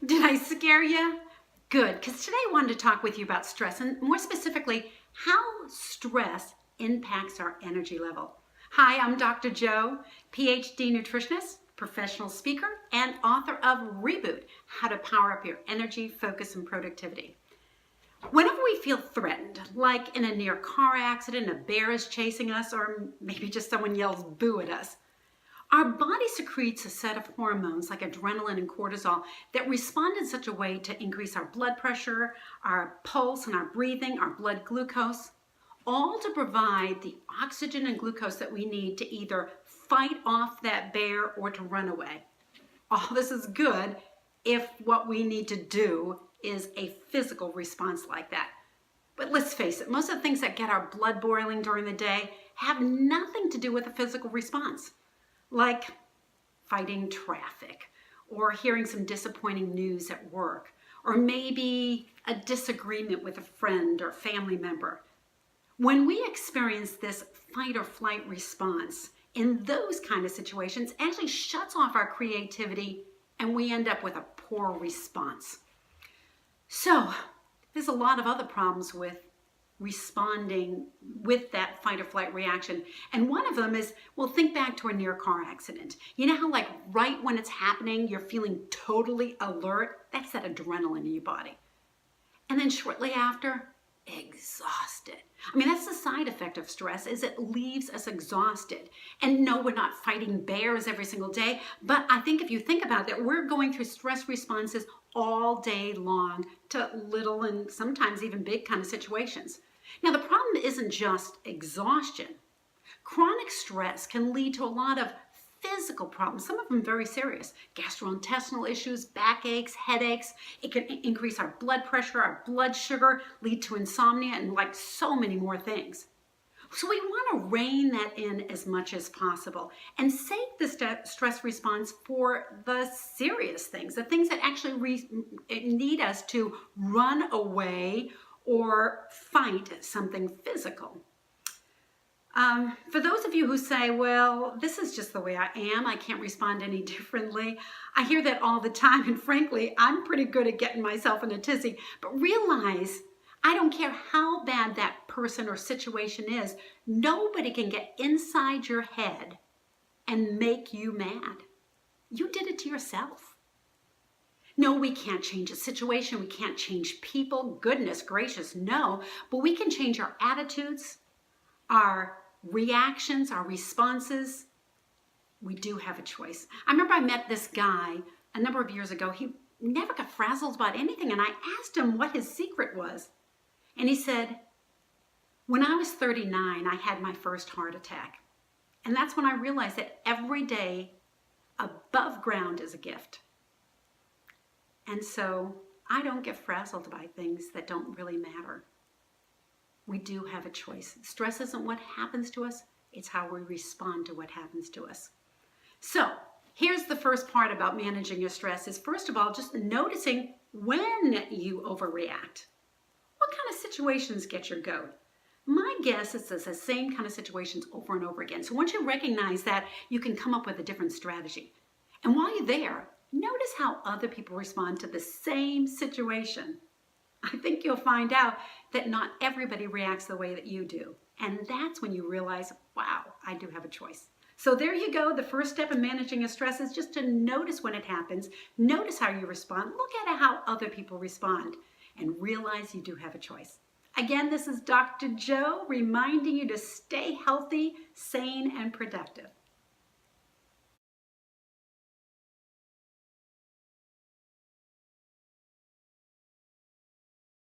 Did I scare you? Good, because today I wanted to talk with you about stress and more specifically, how stress impacts our energy level. Hi, I'm Dr. Joe, PhD nutritionist, professional speaker, and author of Reboot, How to Power Up Your Energy, Focus, and Productivity. Whenever we feel threatened, like in a near car accident, a bear is chasing us, or maybe just someone yells boo at us, our body secretes a set of hormones like adrenaline and cortisol that respond in such a way to increase our blood pressure, our pulse, and our breathing, our blood glucose, all to provide the oxygen and glucose that we need to either fight off that bear or to run away. All this is good if what we need to do is a physical response like that. But let's face it, most of the things that get our blood boiling during the day have nothing to do with a physical response, like fighting traffic, or hearing some disappointing news at work, or maybe a disagreement with a friend or family member. When we experience this fight or flight response in those kind of situations, it actually shuts off our creativity and we end up with a poor response. So there's a lot of other problems with responding with that fight or flight reaction. And one of them is, well, think back to a near car accident. You know how like right when it's happening, you're feeling totally alert? That's that adrenaline in your body. And then shortly after, exhausted. I mean, that's the side effect of stress, is it leaves us exhausted. And no, we're not fighting bears every single day, but I think if you think about it, we're going through stress responses all day long to little and sometimes even big kind of situations. Now, the problem isn't just exhaustion. Chronic stress can lead to a lot of physical problems, some of them very serious. Gastrointestinal issues, backaches, headaches. It can increase our blood pressure, our blood sugar, lead to insomnia, and like so many more things. So we want to rein that in as much as possible and save the stress response for the serious things, the things that actually need us to run away or fight something physical. For those of you who say, well, this is just the way I am, I can't respond any differently, I hear that all the time, and frankly, I'm pretty good at getting myself in a tizzy, but realize I don't care how bad that person or situation is, nobody can get inside your head and make you mad. You did it to yourself. No, we can't change a situation, we can't change people, goodness gracious, no, but we can change our attitudes, our reactions, our responses. We do have a choice. I remember I met this guy a number of years ago. He never got frazzled about anything, and I asked him what his secret was. And he said, when I was 39, I had my first heart attack. And that's when I realized that every day above ground is a gift. And so I don't get frazzled by things that don't really matter. We do have a choice. Stress isn't what happens to us, it's how we respond to what happens to us. So here's the first part about managing your stress is, first of all, just noticing when you overreact. What kind of situations get your goat? My guess is it's the same kind of situations over and over again. So once you recognize that, you can come up with a different strategy. And while you're there, notice how other people respond to the same situation. I think you'll find out that not everybody reacts the way that you do. And that's when you realize, wow, I do have a choice. So there you go. The first step in managing your stress is just to notice when it happens, notice how you respond, look at how other people respond, and realize you do have a choice. Again, this is Dr. Joe reminding you to stay healthy, sane, and productive.